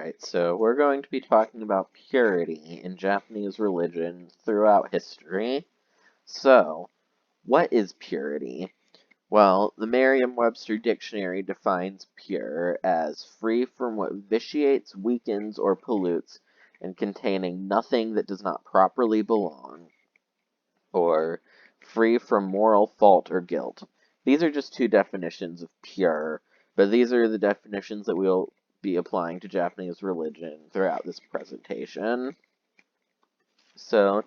Alright, so we're going to be talking about purity in Japanese religion throughout history. So, what is purity? Well, the Merriam-Webster dictionary defines pure as free from what vitiates, weakens, or pollutes, and containing nothing that does not properly belong, or free from moral fault or guilt. These are just two definitions of pure, but these are the definitions that we'll be applying to Japanese religion throughout this presentation. So,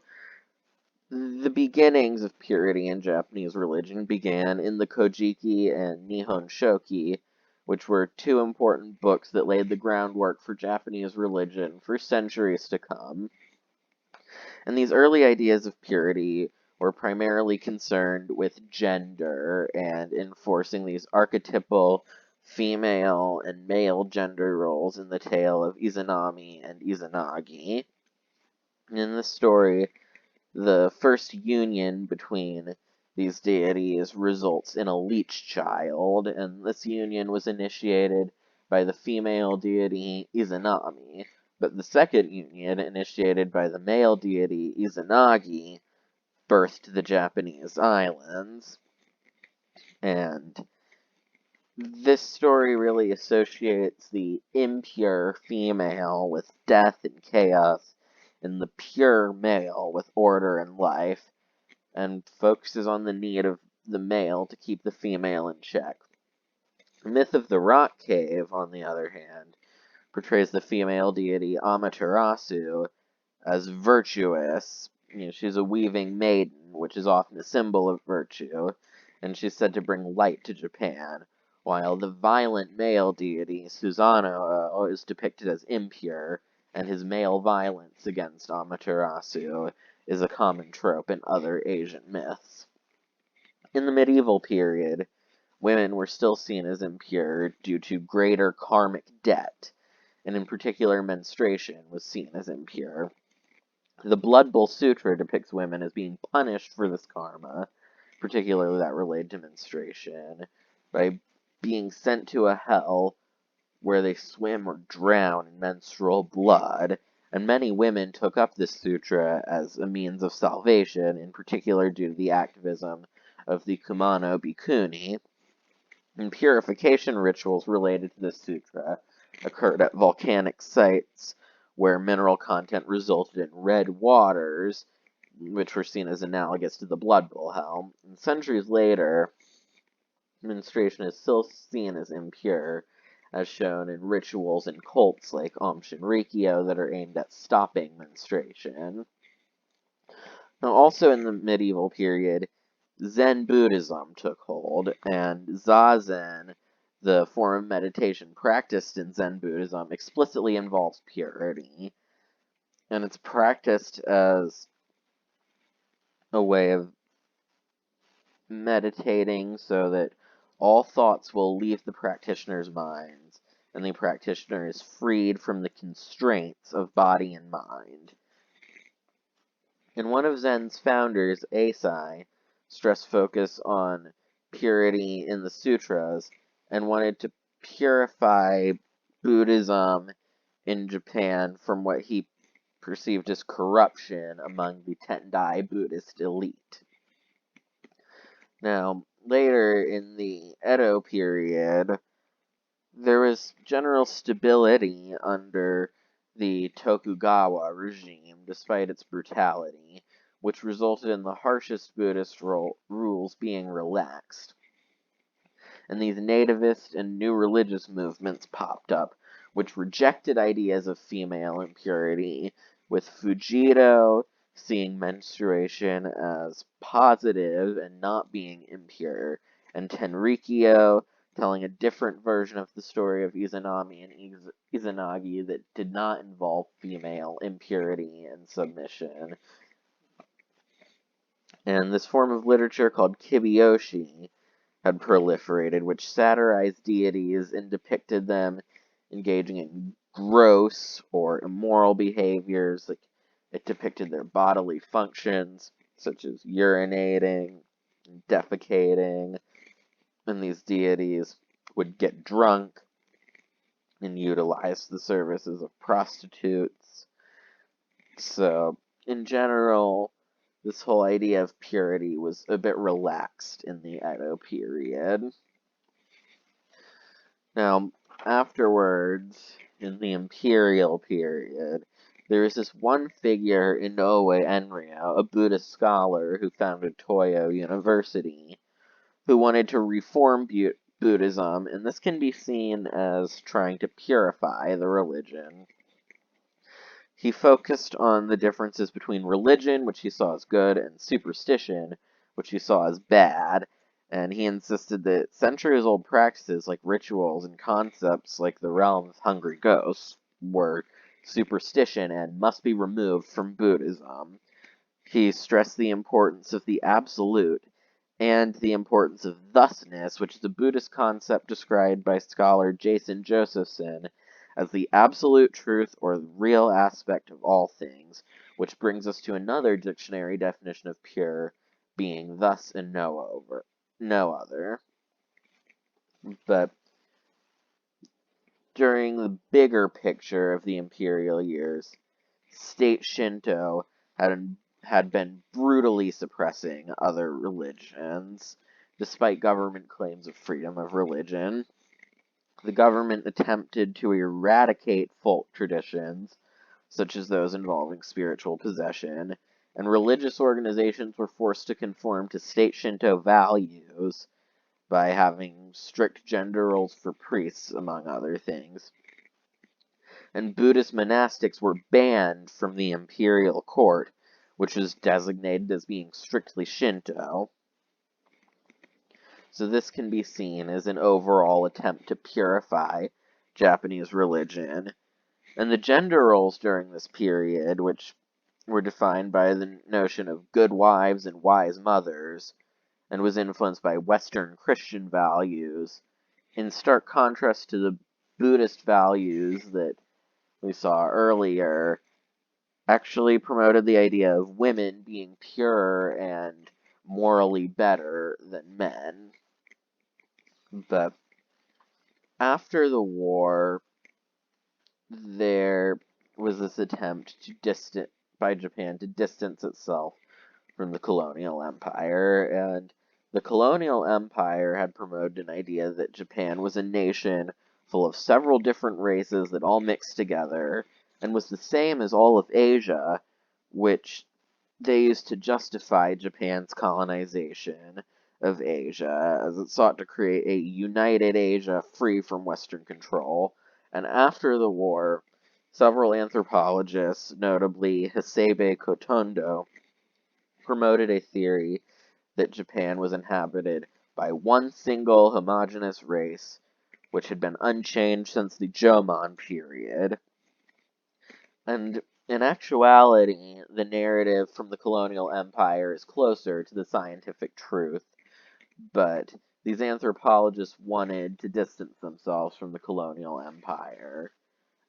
the beginnings of purity in Japanese religion began in the Kojiki and Nihon Shoki, which were two important books that laid the groundwork for Japanese religion for centuries to come. And these early ideas of purity were primarily concerned with gender and enforcing these archetypal female and male gender roles in the tale of Izanami and Izanagi. In the story, the first union between these deities results in a leech child, and this union was initiated by the female deity Izanami, but the second union, initiated by the male deity Izanagi, birthed the Japanese islands. And this story really associates the impure female with death and chaos, and the pure male with order and life, and focuses on the need of the male to keep the female in check. The myth of the rock cave, on the other hand, portrays the female deity Amaterasu as virtuous. She's a weaving maiden, which is often a symbol of virtue, and she's said to bring light to Japan, while the violent male deity Susanoo is depicted as impure, and his male violence against Amaterasu is a common trope in other Asian myths. In the medieval period, women were still seen as impure due to greater karmic debt, and in particular menstruation was seen as impure. The Blood Bowl Sutra depicts women as being punished for this karma, particularly that related to menstruation, by being sent to a hell where they swim or drown in menstrual blood, and many women took up this sutra as a means of salvation, in particular due to the activism of the Kumano Bhikkhuni. And purification rituals related to this sutra occurred at volcanic sites where mineral content resulted in red waters, which were seen as analogous to the Blood Bowl hell. And centuries later, menstruation is still seen as impure, as shown in rituals and cults like Aum Shinrikyo that are aimed at stopping menstruation. Now, also in the medieval period, Zen Buddhism took hold, and Zazen, the form of meditation practiced in Zen Buddhism, explicitly involves purity, and it's practiced as a way of meditating so that all thoughts will leave the practitioner's minds, and the practitioner is freed from the constraints of body and mind. And one of Zen's founders, Eisai, stressed focus on purity in the sutras and wanted to purify Buddhism in Japan from what he perceived as corruption among the Tendai Buddhist elite. Now, later in the Edo period, there was general stability under the Tokugawa regime, despite its brutality, which resulted in the harshest Buddhist rules being relaxed. And these nativist and new religious movements popped up, which rejected ideas of female impurity, with Fujito seeing menstruation as positive and not being impure, and Tenrikyo telling a different version of the story of Izanami and Izanagi that did not involve female impurity and submission. And this form of literature called Kibiyoshi had proliferated, which satirized deities and depicted them engaging in gross or immoral behaviors. Like, it depicted their bodily functions, such as urinating, defecating, and these deities would get drunk and utilized the services of prostitutes. So, in general, this whole idea of purity was a bit relaxed in the Edo period. Now, afterwards, in the imperial period, there is this one figure, Inoue Enryo, a Buddhist scholar who founded Toyo University, who wanted to reform Buddhism, and this can be seen as trying to purify the religion. He focused on the differences between religion, which he saw as good, and superstition, which he saw as bad, and he insisted that centuries-old practices like rituals and concepts like the realm of hungry ghosts were superstition and must be removed from Buddhism. He stressed the importance of the absolute and the importance of thusness, which is a Buddhist concept described by scholar Jason Josephson as the absolute truth or the real aspect of all things, which brings us to another dictionary definition of pure, being thus and no other. But during the bigger picture of the imperial years, state Shinto had been brutally suppressing other religions, despite government claims of freedom of religion. The government attempted to eradicate folk traditions, such as those involving spiritual possession, and religious organizations were forced to conform to state Shinto values by having strict gender roles for priests, among other things. And Buddhist monastics were banned from the imperial court, which was designated as being strictly Shinto. So this can be seen as an overall attempt to purify Japanese religion. And the gender roles during this period, which were defined by the notion of good wives and wise mothers, and was influenced by Western Christian values, in stark contrast to the Buddhist values that we saw earlier, actually promoted the idea of women being pure and morally better than men. But after the war, there was this attempt by Japan to distance itself from the colonial empire, and the colonial empire had promoted an idea that Japan was a nation full of several different races that all mixed together, and was the same as all of Asia, which they used to justify Japan's colonization of Asia, as it sought to create a united Asia free from Western control. And after the war, several anthropologists, notably Hasebe Kotondo, promoted a theory that Japan was inhabited by one single homogeneous race, which had been unchanged since the Jomon period. And in actuality, the narrative from the colonial empire is closer to the scientific truth, but these anthropologists wanted to distance themselves from the colonial empire.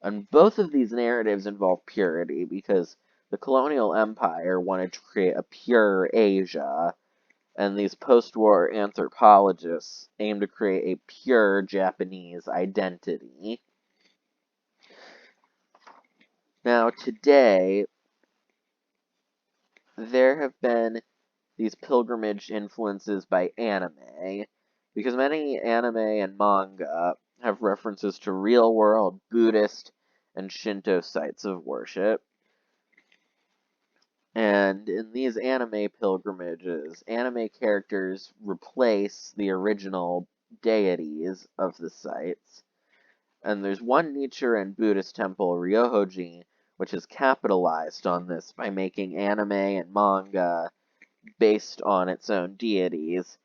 And both of these narratives involve purity, because the colonial empire wanted to create a pure Asia, and these post-war anthropologists aim to create a pure Japanese identity. Now, today, there have been these pilgrimage influences by anime, because many anime and manga have references to real-world Buddhist and Shinto sites of worship. And in these anime pilgrimages, anime characters replace the original deities of the sites. And there's one Nichiren Buddhist temple, Ryohoji, which has capitalized on this by making anime and manga based on its own deities,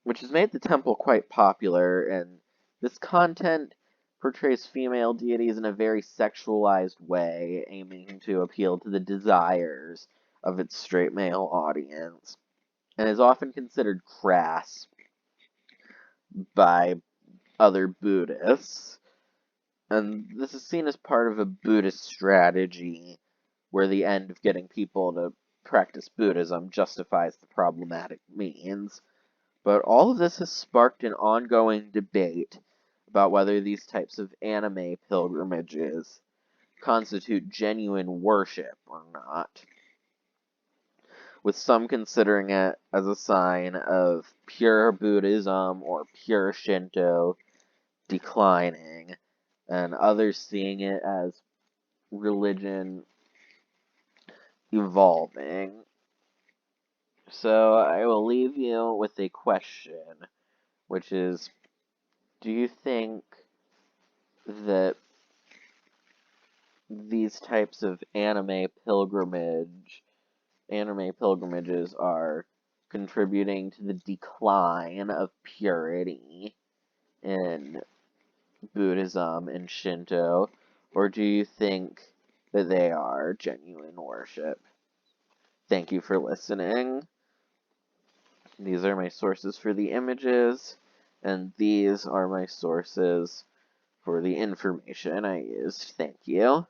which has made the temple quite popular, and this content portrays female deities in a very sexualized way, aiming to appeal to the desires of its straight male audience, and is often considered crass by other Buddhists. And this is seen as part of a Buddhist strategy, where the end of getting people to practice Buddhism justifies the problematic means. But all of this has sparked an ongoing debate about whether these types of anime pilgrimages constitute genuine worship or not, with some considering it as a sign of pure Buddhism or pure Shinto declining, and others seeing it as religion evolving. So I will leave you with a question, which is, do you think that these types of anime pilgrimages are contributing to the decline of purity in Buddhism and Shinto, or do you think that they are genuine worship? Thank you for listening. These are my sources for the images, and these are my sources for the information I used. Thank you.